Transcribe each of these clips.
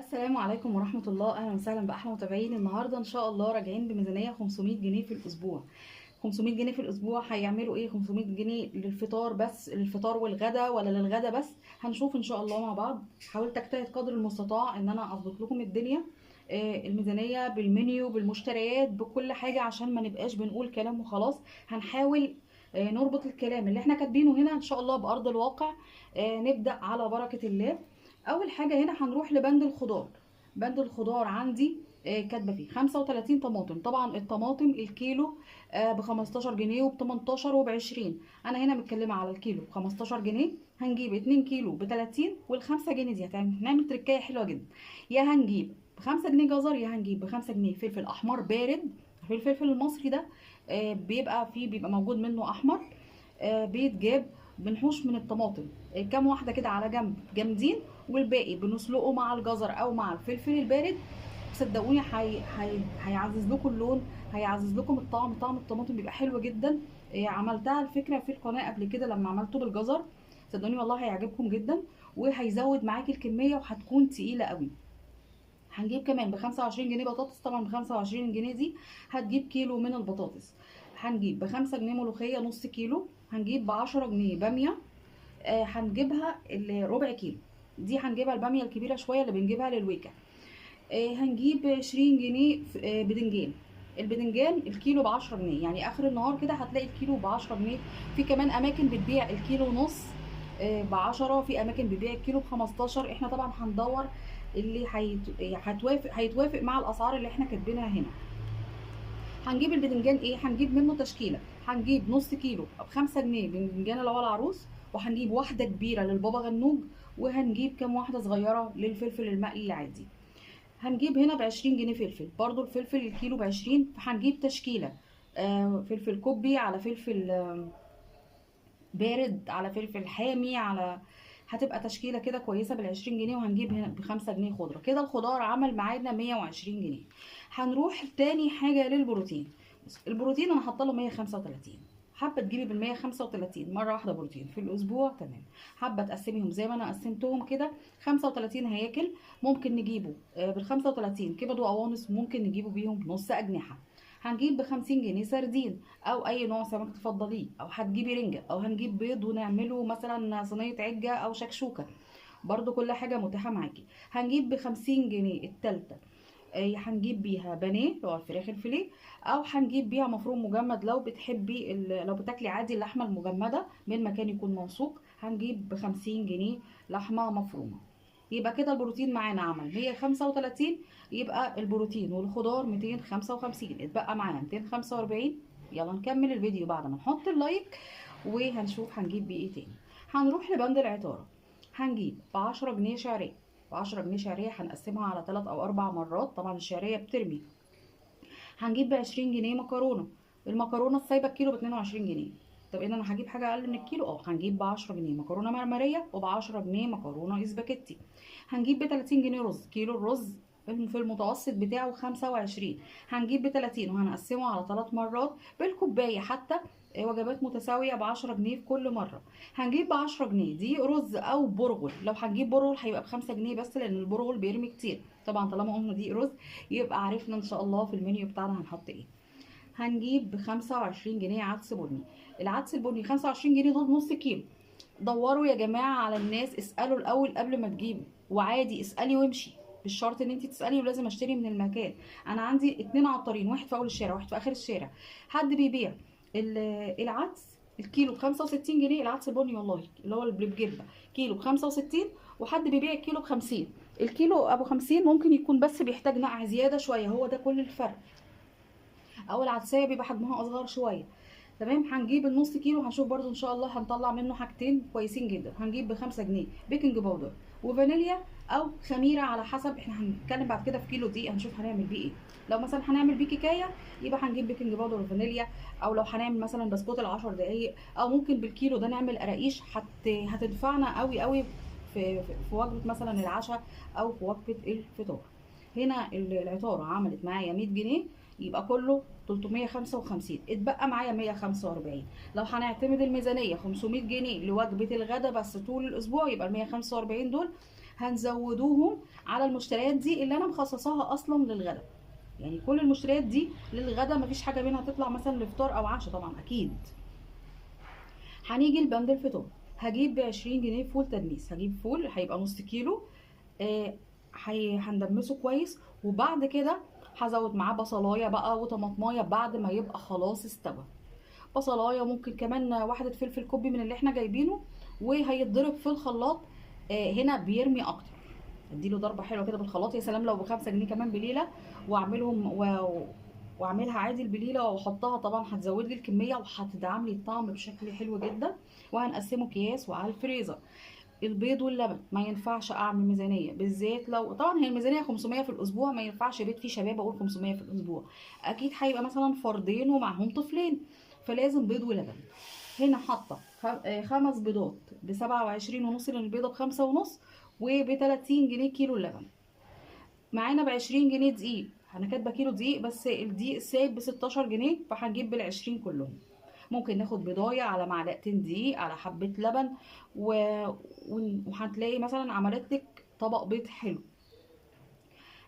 السلام عليكم ورحمة الله. أهلا وسهلا بأحلى متابعين. النهاردة إن شاء الله راجعين بميزانية 500 جنيه في الأسبوع. 500 جنيه في الأسبوع هيعملوا إيه؟ 500 جنيه للفطار بس، للفطار والغدا، ولا للغدا بس؟ هنشوف إن شاء الله مع بعض. حاولت أجتهد قدر المستطاع إن أنا أظبط لكم الدنيا، الميزانية بالمنيو بالمشتريات بكل حاجة، عشان ما نبقاش بنقول كلام وخلاص. هنحاول نربط الكلام اللي احنا كاتبينه هنا إن شاء الله بأرض الواقع. نبدأ على بركة الله. اول حاجه هنا هنروح لبند الخضار. بند الخضار عندي كاتبه فيه 35 طماطم. طبعا الطماطم الكيلو ب 15 جنيه وب 18 وب 20. انا هنا متكلمه على الكيلو ب 15 جنيه. هنجيب 2 كيلو ب 30، وال5 جنيه دي هنعمل تركايه حلوه جدا. يا هنجيب ب 5 جنيه جزر، يا هنجيب ب 5 جنيه فلفل احمر بارد. في الفلفل المصري ده بيبقى موجود منه احمر، بيتجاب. بنحوش من الطماطم كام واحده كده على جنب جامدين، والباقي بنسلقه مع الجزر او مع الفلفل البارد. صدقوني هيعزز لكم اللون، هيعزز لكم الطعم. طعم الطماطم بيبقى حلو جدا. عملتها الفكره في القناه قبل كده لما عملته بالجزر. صدقوني والله هيعجبكم جدا، وهيزود معاكي الكميه وهتكون تقيله قوي. هنجيب كمان ب 25 جنيه بطاطس. طبعا ب 25 جنيه دي هتجيب كيلو من البطاطس. هنجيب ب 5 جنيه ملوخيه نص كيلو. هنجيب ب 10 جنيه باميه، هنجيبها ربع كيلو. دي هنجيبها الباميه الكبيره شويه اللي بنجيبها للويكا. هنجيب 20 جنيه بدنجان. البدنجان الكيلو ب 10 جنيه، يعني اخر النهار كده هتلاقي الكيلو ب 10 جنيه. في كمان اماكن بتبيع الكيلو ونص ب 10، في اماكن بتبيع الكيلو ب 15. احنا طبعا هندور اللي هيتوافق مع الاسعار اللي احنا كاتبينها هنا. هنجيب البدنجان ايه؟ هنجيب منه تشكيله. هنجيب نص كيلو ب 5 جنيه بدنجان اللي هو العروس، وهنجيب واحده كبيره للبابا غنوج، وهنجيب كام واحده صغيره للفلفل المقلي العادي. هنجيب هنا ب 20 جنيه فلفل، برضو الفلفل الكيلو ب 20. فهنجيب تشكيله فلفل كوبي على فلفل بارد على فلفل حامي، على هتبقى تشكيله كده كويسه بال 20 جنيه. وهنجيب هنا ب 5 جنيه خضره. كده الخضار عمل معانا 120 جنيه. هنروح تاني حاجه للبروتين. البروتين انا حاطه له 135. حابه تجيبي بال 135 مره واحده بروتين في الاسبوع تمام. حابه تقسميهم زي ما انا قسمتهم كده 35 هياكل. ممكن نجيبه بال 35 كبد وقوانص، ممكن نجيبه بيهم نص اجنحه. هنجيب ب 50 جنيه سردين او اي نوع سمك تفضليه، او هتجيبي رنجه، او هنجيب بيض ونعمله مثلا صينيه عجه او شكشوكه. برضو كل حاجه متاحه معاكي. هنجيب ب 50 جنيه التالتة. هنجيب بيها بانيه اللي هو الفراخ الفيليه، او هنجيب بيها مفروم مجمد لو بتحبي لو بتاكلي عادي اللحمه المجمده من مكان يكون موثوق. هنجيب ب 50 جنيه لحمه مفرومه. يبقى كده البروتين معانا عمل 135. يبقى البروتين والخضار 255، اتبقى معانا 245. يلا نكمل الفيديو بعد ما نحط اللايك، وهنشوف هنجيب بيه ايه تاني. هنروح لبند العطاره. هنجيب ب 10 جنيه شعريه. ب 10 جنيه شعريه هنقسمها على 3 او 4 مرات، طبعا الشعريه بترمي. هنجيب ب 20 جنيه مكرونه. المكرونه السايبه الكيلو ب 22 جنيه. طب ان انا هجيب حاجه اقل من الكيلو؟ هنجيب ب 10 جنيه مكرونه مرمريه، وب 10 جنيه مكرونه اسباجيتي. هنجيب ب 30 جنيه رز. كيلو الرز في المتوسط بتاعه 25. هنجيب ب 30 وهنقسمه على 3 مرات بالكوبايه حتى. وجبات متساويه ب 10 جنيه في كل مره. هنجيب ب 10 جنيه دي رز او برغل. لو هنجيب برغل هيبقى ب 5 جنيه بس، لان البرغل بيرمي كتير. طبعا طالما قلنا دي رز يبقى عرفنا ان شاء الله في المنيو بتاعنا هنحط ايه. هنجيب ب 25 جنيه عدس بني. العدس البني 25 جنيه دول نص كيلو. دوروا يا جماعه على الناس، اسالوا الاول قبل ما تجيبوا، وعادي اسالي وامشي. مش شرط ان انت تسالي ولازم اشتري من المكان. انا عندي 2 عطارين، واحد في اول الشارع واحد في اخر الشارع. حد بيبيع العدس الكيلو ب 65 جنيه. العدس البني والله اللي هو اللي بجبه كيلو ب 65، وحد بيبيع الكيلو ب 50. الكيلو ابو 50 ممكن يكون بس بيحتاج نقع زياده شويه، هو ده كل الفرق. او العدسيه بيبقى حجمها اصغر شويه. تمام. هنجيب النص كيلو. هنشوف برضو ان شاء الله هنطلع منه حاجتين كويسين جدا. هنجيب ب 5 جنيه بيكنج باودر وفانيليا او خميره، على حسب. احنا هنتكلم بعد كده في كيلو دي هنشوف هنعمل بيه ايه. لو مثلا هنعمل بيه كيكايه يبقى هنجيب بيكنج باودر وفانيليا، او لو هنعمل مثلا بسكوت ال10 دقايق، او ممكن بالكيلو ده نعمل قراقيش هتنفعنا قوي قوي في وجبه مثلا العشاء او في وجبه الفطار. هنا العطاره عملت معايا 100 جنيه، يبقى كله 355. اتبقى معايا 145. لو هنعتمد الميزانيه 500 جنيه لوجبه الغدا بس طول الاسبوع، يبقى ال 145 دول هنزودوهم على المشتريات دي اللي انا مخصصاها اصلا للغدا. يعني كل المشتريات دي للغدا، مفيش حاجه منها تطلع مثلا لفطار او عشاء طبعا اكيد. هنيجي لبند الفطار، هجيب ب20 جنيه فول تدميس. هجيب فول هيبقى نص كيلو، هندمسه كويس، وبعد كده هزود معاه بصلايه بقى وطماطمايه بعد ما يبقى خلاص استوى. بصلايه، ممكن كمان واحده فلفل كوبي من اللي احنا جايبينه، وهيتضرب في الخلاط. هنا بيرمي اكتر، اديله ضربه حلوه كده بالخلاط. يا سلام لو ب5 جنيه كمان بليله، واعملهم واعملها عادي البليله واحطها، طبعا هتزود لي الكميه وهتدعم لي الطعم بشكل حلو جدا. وهنقسمه اكياس وعلى الفريزر. البيض واللبن ما ينفعش اعمل ميزانيه، بالذات لو طبعا هي الميزانيه 500 في الاسبوع، ما ينفعش بيت فيه شباب اقول 500 في الاسبوع. اكيد هيبقى مثلا فردين ومعهم طفلين، فلازم بيض ولبن. هنا حاطه 5 بيضات ب27 ونص، لان البيضه ب5 ونص، وب30 جنيه كيلو اللبن. معانا ب20 جنيه دقيق، انا كاتبه كيلو دقيق بس الدقيق سايب ب16 جنيه، فهنجيب بال20 كلهم. ممكن ناخد بضايه على معلقتين دقيق على حبه لبن و... وهتلاقي مثلا عملت لك طبق بيض حلو.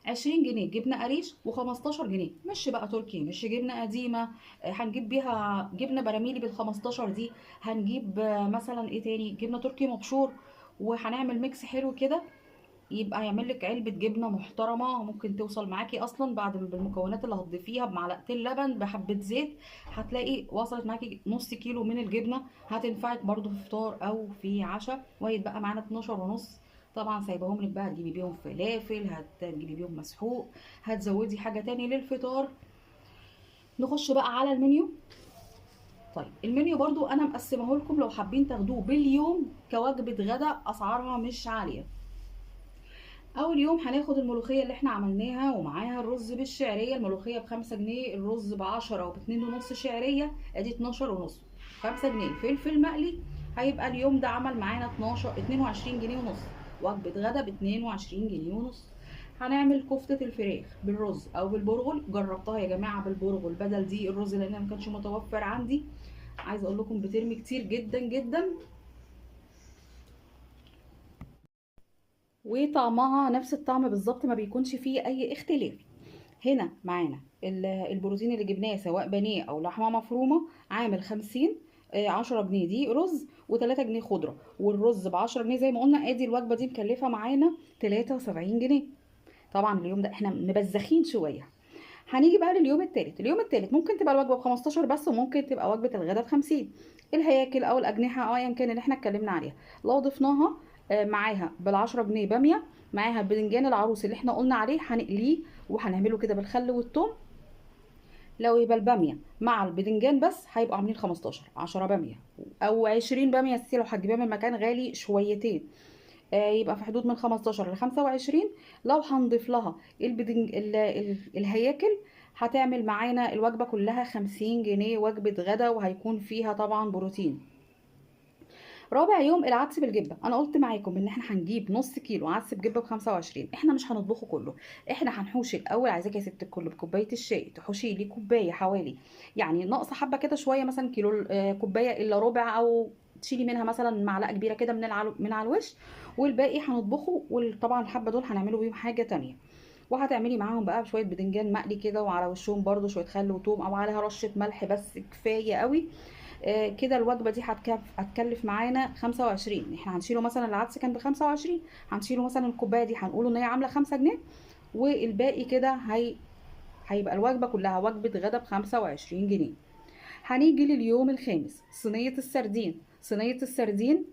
20 جنيه جبنه قريش، و15 جنيه مش بقى تركي، مش جبنه قديمه. هنجيب بيها جبنه براميلي بال15 دي. هنجيب مثلا ايه تاني، جبنه تركي مبشور. وهنعمل ميكس حلو كده، يبقى يعمل لك علبه جبنه محترمه، ممكن توصل معاكي اصلا بعد بالمكونات اللي هتضيفيها بمعلقتين لبن بحبه زيت، هتلاقي وصلت معاكي نص كيلو من الجبنه. هتنفعك برضو في فطار او في عشاء. وهيتبقى معانا 12 ونص. طبعا سايباهم لك بقى، هتجيبي بيهم فلافل، هتجيبي بيهم مسحوق، هتزودي حاجه تاني للفطار. نخش بقى على المنيو. طيب المنيو برضو انا مقسمه لكم لو حابين تاخدوه باليوم كوجبه غدا، اسعارها مش عاليه. اول يوم هناخد الملوخيه اللي احنا عملناها ومعاها الرز بالشعريه. الملوخيه ب5 جنيه، الرز ب10 او ب2 ونص شعريه، ادي 12 ونص. 5 جنيه فلفل مقلي، هيبقى اليوم ده عمل معانا 22 جنيه ونص. وجبه غدا ب22 جنيه ونص. هنعمل كفته الفراخ بالرز او بالبرغل. جربتها يا جماعه بالبرغل بدل دي الرز لان ما كانش متوفر عندي. عايزه اقول لكم بترمي كتير جدا جدا، وطعمها نفس الطعم بالظبط، ما بيكونش فيه اي اختلاف. هنا معانا البروتين اللي جبناه سواء بانيه او لحمه مفرومه، عامل 50. 10 جنيه دي رز، و3 جنيه خضره. والرز ب10 جنيه زي ما قلنا. ادي الوجبه دي مكلفه معانا 73 جنيه. طبعا اليوم ده احنا مبزخين شويه. هنيجي بقى لليوم التالت. اليوم التالت ممكن تبقى الوجبه ب15 بس، وممكن تبقى وجبه الغداء ب50. الهياكل او الاجنحه او ايا كان اللي احنا اتكلمنا عليها، لو ضفناها معاها بال10 جنيه باميه، معاها الباذنجان العروس اللي احنا قلنا عليه هنقليه وهنعمله كده بالخل والثوم. لو يبقى الباميه مع الباذنجان بس هيبقوا عاملين 15. 10 باميه او 20 باميه ستي لو هتجيبيها من مكان غالي شويتين، يبقى في حدود من 15 ل 25. لو هنضيف لها الهياكل، هتعمل معانا الوجبة كلها 50 جنيه وجبة غدا، وهيكون فيها طبعا بروتين. رابع يوم العدس بالجبه. انا قلت معاكم ان احنا هنجيب نص كيلو عدس بجبه ب25. احنا مش هنطبخه كله، احنا هنحوش الاول. عايزاك يا ست الكل بكوبايه الشاي تحوشي لي كوبايه حوالي، يعني ناقصه حبه كده شويه، مثلا كيلو كوبايه الا ربع، او تشيلي منها مثلا معلقه كبيره كده من على الوش، والباقي هنطبخه. وطبعا الحبه دول هنعمله بيهم حاجه تانية. وهتعملي معاهم بقى شويه بدنجان مقلي كده، وعلى وشهم برده شويه خل وتوم، او عليها رشه ملح بس كفايه قوي. كده الوجبه دي هتكلف معانا 25. احنا هنشيله مثلا العدس كان ب25، هنشيله مثلا الكوبايه دي هنقوله ان هي عامله 5 جنيه، والباقي كده هيبقى الوجبه كلها وجبه غدا ب25 جنيه. هنيجي لليوم الخامس. صينيه السردين. صينيه السردين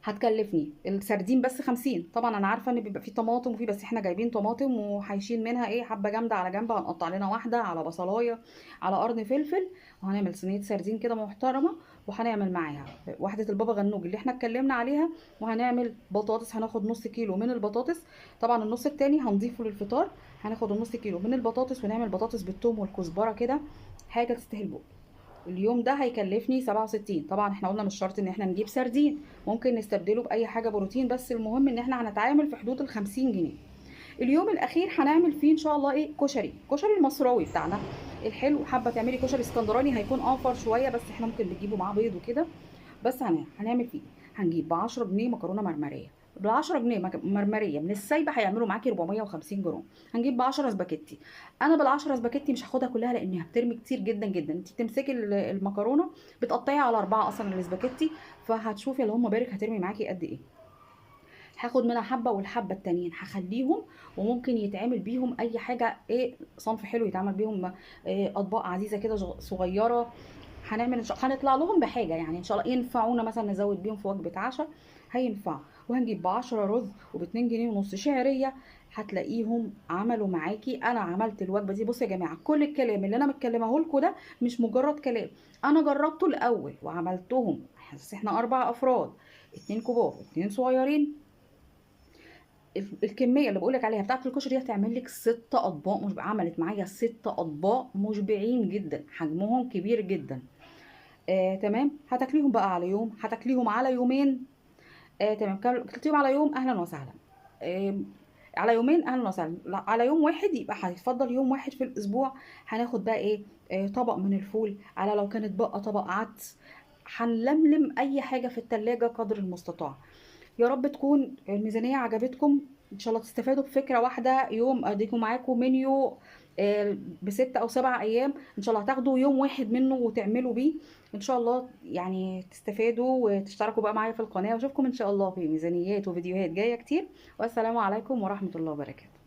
هتكلفني السردين بس 50. طبعا انا عارفه ان بيبقى فيه طماطم وفيه، بس احنا جايبين طماطم وهيشيل منها ايه حبه جامده على جنب، هنقطع لنا واحده على بصلايه على قرن فلفل، وهنعمل صينيه سردين كده محترمه. وهنعمل معاها واحده البابا غنوج اللي احنا اتكلمنا عليها، وهنعمل بطاطس. هناخد نص كيلو من البطاطس، طبعا النص التاني هنضيفه للفطار. هناخد النص كيلو من البطاطس ونعمل بطاطس بالثوم والكزبره كده، حاجه تستاهل بقى. اليوم ده هيكلفني 67. طبعا احنا قلنا مش شرط ان احنا نجيب سردين، ممكن نستبدله باي حاجه بروتين، بس المهم ان احنا هنتعامل في حدود ال50 جنيه. اليوم الاخير هنعمل فيه ان شاء الله ايه، كشري المصراوي بتاعنا الحلو. حابه تعملي كشري اسكندراني هيكون اوفر شويه، بس احنا ممكن نجيبه معاه بيض وكده. بس هنعمل فيه، هنجيب ب10 جنيه مكرونه مرمريه، ب10 جنيه مرمريه من السايبه هيعملوا معاكي 450 جرام. هنجيب ب 10 سباكيتي. انا بال 10 سباكيتي مش هاخدها كلها لانها بترمي كتير جدا جدا. انت بتمسكي المكرونه بتقطعيها على 4 اصلا السباكيتي، فهتشوفي اللهم بارك هترمي معاكي قد ايه. هاخد منها حبه والحبه التانيين هخليهم، وممكن يتعمل بيهم اي حاجه، ايه صنف حلو يتعمل بيهم، إيه اطباق عزيزه كده صغيره. هنعمل هنطلع لهم بحاجه يعني ان شاء الله ينفعونا، مثلا نزود بيهم في وجبه عشاء هينفع. وهنجيب ب10 رز وب2 جنيه ونص شعريه، هتلاقيهم عملوا معاكي. انا عملت الوجبه دي. بصوا يا جماعه، كل الكلام اللي انا متكلمه لكم ده مش مجرد كلام، انا جربته الاول وعملتهم. بس احنا 4 افراد، 2 كبار و2 صغيرين. الكميه اللي بقولك عليها بتاعت الكشري دي هتعمل لك 6 اطباق مش عملت معايا 6 اطباق مشبعين جدا، حجمهم كبير جدا. تمام. هتاكليهم بقى على يوم، هتاكليهم على يومين. تمام. كلتيهم على يوم اهلا وسهلا. آه على يومين اهلا وسهلا. على يوم واحد يبقى هيتفضل يوم واحد في الاسبوع. هناخد بقى ايه، طبق من الفول، على لو كانت بقى طبق عدس. هنلملم اي حاجه في التلاجة قدر المستطاع. يا رب تكون الميزانية عجبتكم. ان شاء الله تستفادوا بفكرة واحدة. يوم اديكم معاكم منيو ب6 أو 7 أيام، ان شاء الله هتاخدوا يوم واحد منه وتعملوا بيه. ان شاء الله يعني تستفادوا وتشتركوا بقى معايا في القناة، واشوفكم ان شاء الله في ميزانيات وفيديوهات جاية كتير. والسلام عليكم ورحمة الله وبركاته.